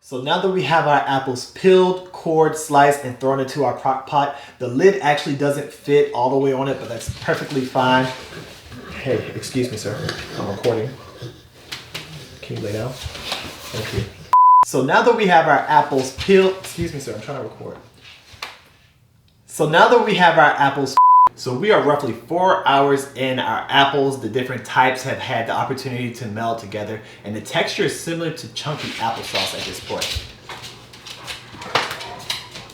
So now that we have our apples peeled, cored, sliced, and thrown into our crock pot, the lid actually doesn't fit all the way on it, but that's perfectly fine. Hey, excuse me, sir. I'm recording. Can you lay down? Thank you. So now that we have our apples peeled, excuse me, sir, I'm trying to record. So now that we have our apples, so we are roughly 4 hours in. Our apples, the different types, have had the opportunity to meld together, and the texture is similar to chunky applesauce at this point.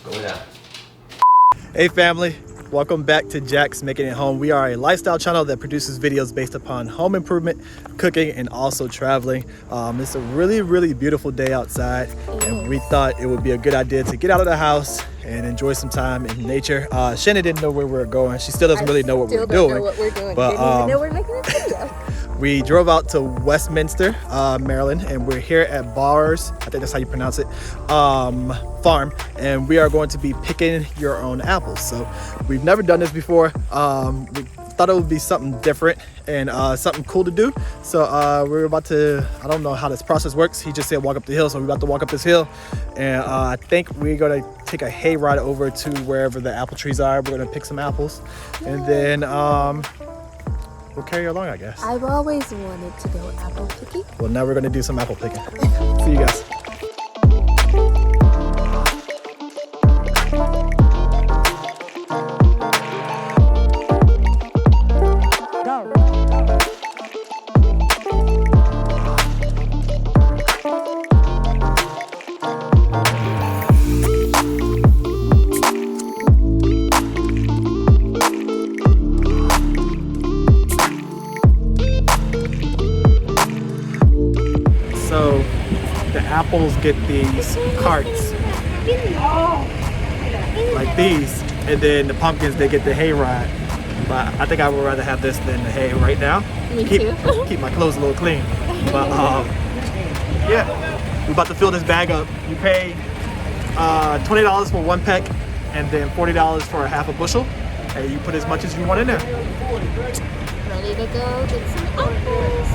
Go down. Hey family, welcome back to Jack's Making It Home. We are a lifestyle channel that produces videos based upon home improvement, cooking, and also traveling. It's a really beautiful day outside, and we thought it would be a good idea to get out of the house and enjoy some time in nature. Shannon didn't know where we were going. She still doesn't really know what we're doing. But didn't even know we're making a video. We drove out to Westminster, Maryland, and we're here at Baughers, I think that's how you pronounce it, farm, and we are going to be picking your own apples. So we've never done this before. We thought it would be something different and something cool to do. So we're about to, I don't know how this process works. He just said walk up the hill, so we're about to walk up this hill, and I think we're gonna take a hay ride over to wherever the apple trees are. We're gonna pick some apples, and then we'll carry you along, I guess. I've always wanted to go apple picking. Well, now we're gonna do some apple picking. See you guys. So the apples get these carts like these, and then the pumpkins, they get the hay ride. But I think I would rather have this than the hay right now. Me too. Keep my clothes a little clean. But yeah, we're about to fill this bag up. You pay $20 for one peck, and then $40 for a half a bushel, and you put as much as you want in there. Ready to go get some apples.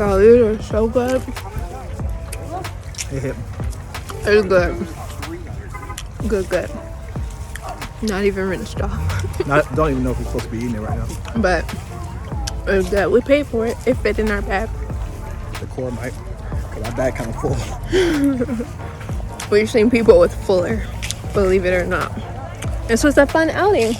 Oh, these are so good. It hit me. It's good. Good. Not even rinsed off. Don't even know if we're supposed to be eating it right now. But it's good. We paid for it. It fit in our bag. The core might, because our bag kind of full. We've seen people with fuller, believe it or not. This was a fun outing.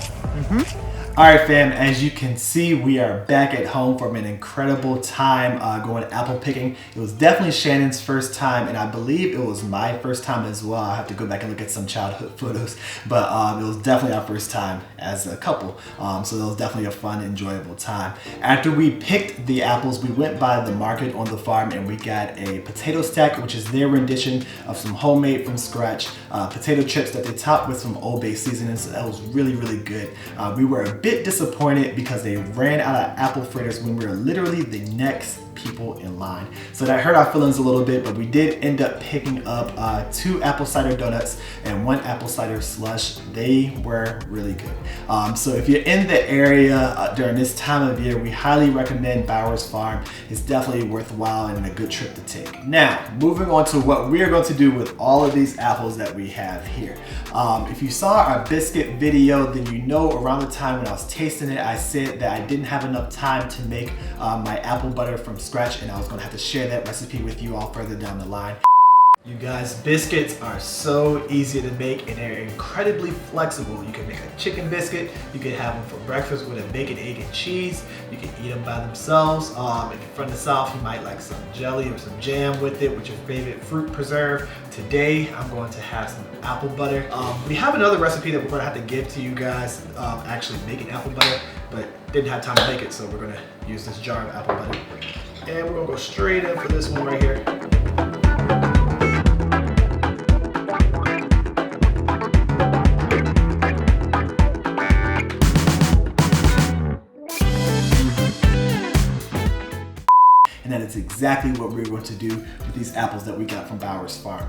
Alright fam, as you can see, we are back at home from an incredible time going apple picking. It was definitely Shannon's first time, and I believe it was my first time as well. I have to go back and look at some childhood photos, but it was definitely our first time as a couple. So it was definitely a fun, enjoyable time. After we picked the apples, we went by the market on the farm and we got a potato stack, which is their rendition of some homemade from scratch potato chips that they topped with some Old Bay seasoning. So that was really, really good. We were a bit disappointed because they ran out of apple fritters when we were literally the next people in line. So that hurt our feelings a little bit, but we did end up picking up 2 apple cider donuts and 1 apple cider slush. They were really good. So if you're in the area during this time of year, we highly recommend Baughers Farm. It's definitely worthwhile and a good trip to take. Now, moving on to what we are going to do with all of these apples that we have here. If you saw our biscuit video, then you know around the time when I was tasting it, I said that I didn't have enough time to make my apple butter from scratch, and I was gonna have to share that recipe with you all further down the line. You guys, biscuits are so easy to make and they're incredibly flexible. You can make a chicken biscuit, you can have them for breakfast with a bacon, egg, and cheese. You can eat them by themselves. If you're from the South, you might like some jelly or some jam with it, with your favorite fruit preserve. Today, I'm going to have some apple butter. We have another recipe that we're gonna have to give to you guys, actually making apple butter, but didn't have time to make it, so we're gonna use this jar of apple butter. And we're gonna go straight in for this one right here. And that is exactly what we're going to do with these apples that we got from Baughers Farm.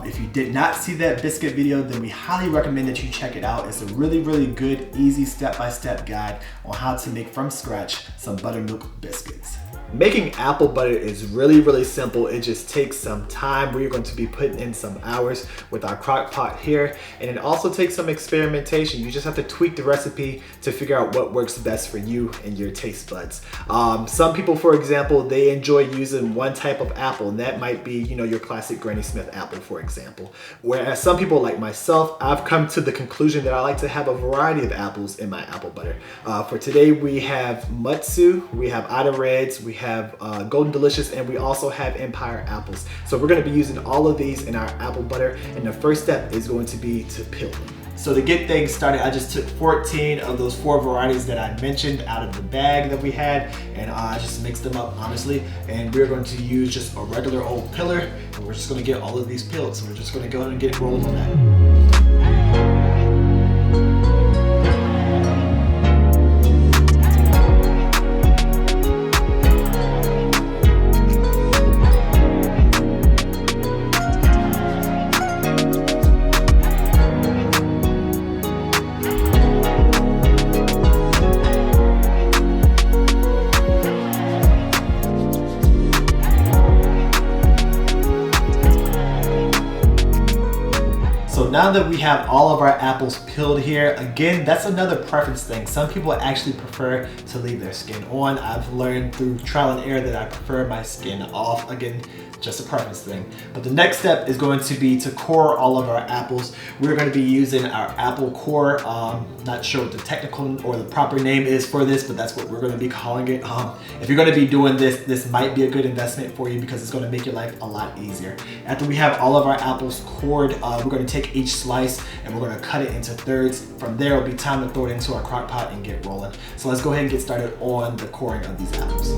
If you did not see that biscuit video, then we highly recommend that you check it out. It's a really, really good, easy step-by-step guide on how to make from scratch some buttermilk biscuits. Making apple butter is really, really simple. It just takes some time. We're going to be putting in some hours with our crock pot here. And it also takes some experimentation. You just have to tweak the recipe to figure out what works best for you and your taste buds. Some people, for example, they enjoy using one type of apple, and that might be, you know, your classic Granny Smith apple, for example. Whereas some people like myself, I've come to the conclusion that I like to have a variety of apples in my apple butter. For today, we have Mutsu, we have Ida Reds, we have Golden Delicious, and we also have Empire apples. So we're going to be using all of these in our apple butter, and the first step is going to be to peel them. So to get things started, I just took 14 of those 4 varieties that I mentioned out of the bag that we had, and I just mixed them up, honestly. And we're going to use just a regular old peeler, and we're just going to get all of these peeled. So we're just going to go ahead and get rolling on that. Now that we have all of our apples peeled here, again, that's another preference thing. Some people actually prefer to leave their skin on. I've learned through trial and error that I prefer my skin off. Again, just a preference thing. But the next step is going to be to core all of our apples. We're going to be using our apple core. Not sure what the technical or the proper name is for this, but that's what we're going to be calling it. If you're going to be doing this, this might be a good investment for you because it's going to make your life a lot easier. After we have all of our apples cored, we're going to take each slice and we're going to cut it into thirds. From there, it'll be time to throw it into our crock pot and get rolling. So let's go ahead and get started on the coring of these apples.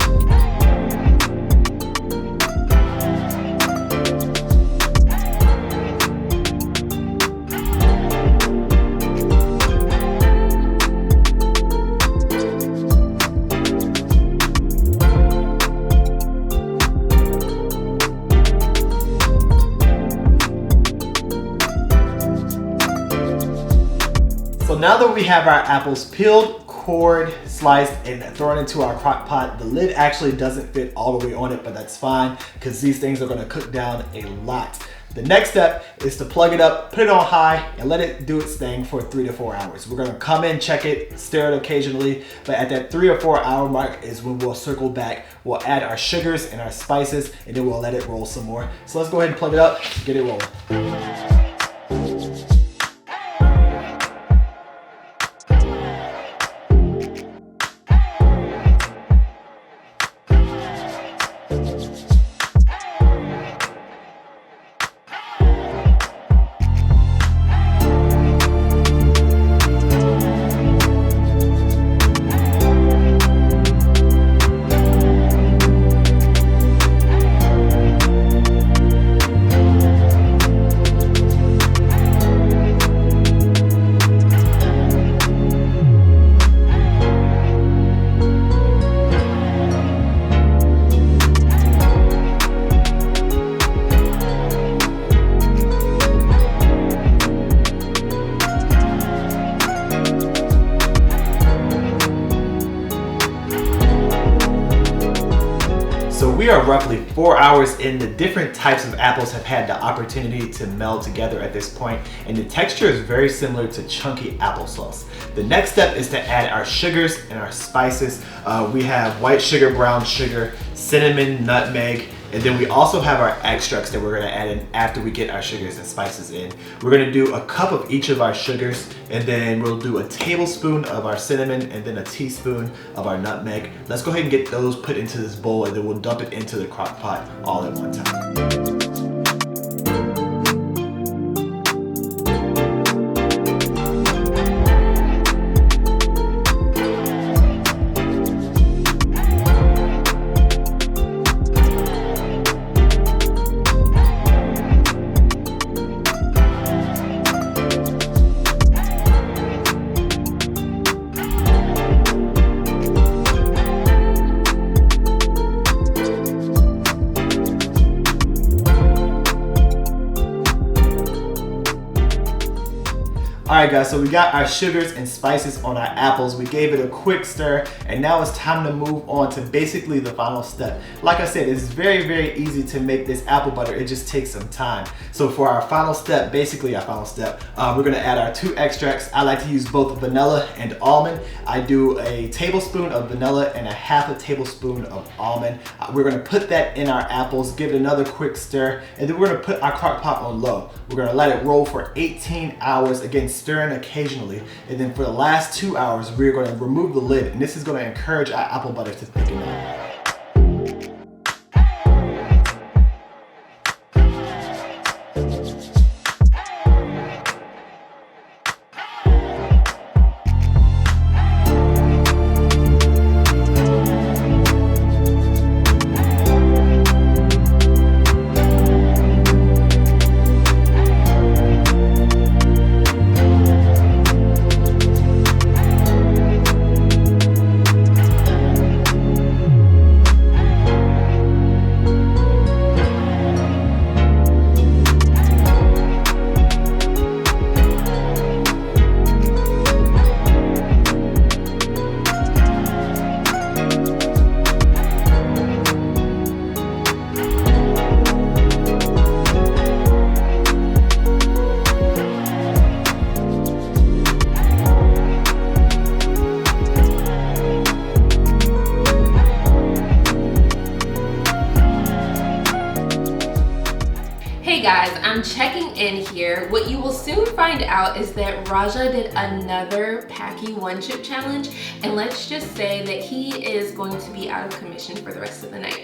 So now that we have our apples peeled, cored, sliced, and thrown into our crock pot, the lid actually doesn't fit all the way on it, but that's fine because these things are going to cook down a lot. The next step is to plug it up, put it on high, and let it do its thing for 3 to 4 hours. We're gonna come in, check it, stir it occasionally, but at that 3 or 4 hour mark is when we'll circle back. We'll add our sugars and our spices, and then we'll let it roll some more. So let's go ahead and plug it up, get it rolling. we are roughly 4 hours in. The different types of apples have had the opportunity to meld together at this point, and the texture is very similar to chunky applesauce. The next step is to add our sugars and our spices. We have white sugar, brown sugar, cinnamon, nutmeg, and then we also have our extracts that we're gonna add in after we get our sugars and spices in. We're gonna do a cup of each of our sugars, and then we'll do a tablespoon of our cinnamon and then a teaspoon of our nutmeg. Let's go ahead and get those put into this bowl, and then we'll dump it into the crock pot all at one time. Alright guys, so we got our sugars and spices on our apples. We gave it a quick stir, and now it's time to move on to basically the final step. Like I said, it's very, very easy to make this apple butter. It just takes some time. So for our final step, we're gonna add our 2 extracts. I like to use both vanilla and almond. I do a tablespoon of vanilla and a half a tablespoon of almond. We're gonna put that in our apples, give it another quick stir, and then we're gonna put our crock pot on low. We're gonna let it roll for 18 hours, again, stirring occasionally. And then for the last 2 hours, we're gonna remove the lid, and this is gonna encourage our apple butter to thicken up. Guys, I'm checking in here. What you will soon find out is that Raja did another Packy One Chip Challenge, and let's just say that he is going to be out of commission for the rest of the night.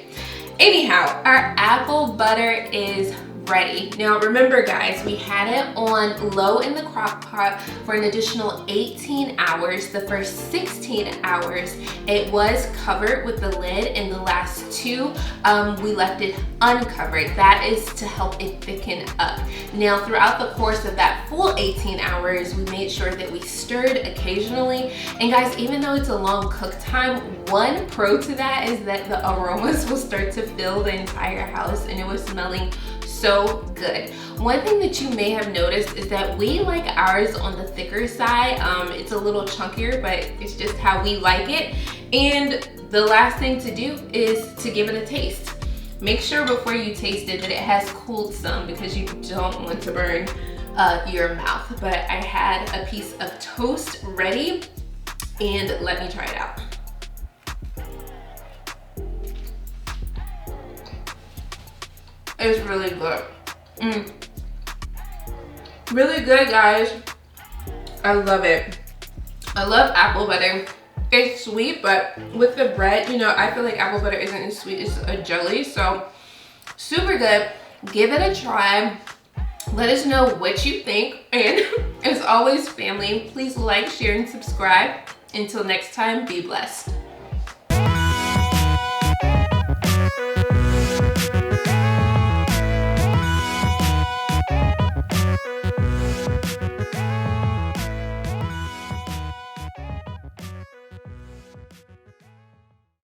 Anyhow, our apple butter is ready. Now remember guys, we had it on low in the crock pot for an additional 18 hours. The first 16 hours it was covered with the lid, and the last 2 we left it uncovered. That is to help it thicken up. Now throughout the course of that full 18 hours, we made sure that we stirred occasionally. And guys, even though it's a long cook time, one pro to that is that the aromas will start to fill the entire house, and it was smelling so good. One thing that you may have noticed is that we like ours on the thicker side. It's a little chunkier, but it's just how we like it. And the last thing to do is to give it a taste. Make sure before you taste it that it has cooled some, because you don't want to burn your mouth. But I had a piece of toast ready, and let me try it out. It's really good. Really good, guys. I love it. I love apple butter. It's sweet, but with the bread, you know, I feel like apple butter isn't as sweet as a jelly, so super good. Give it a try. Let us know what you think, and as always, family, please like, share, and subscribe. Until next time, be blessed.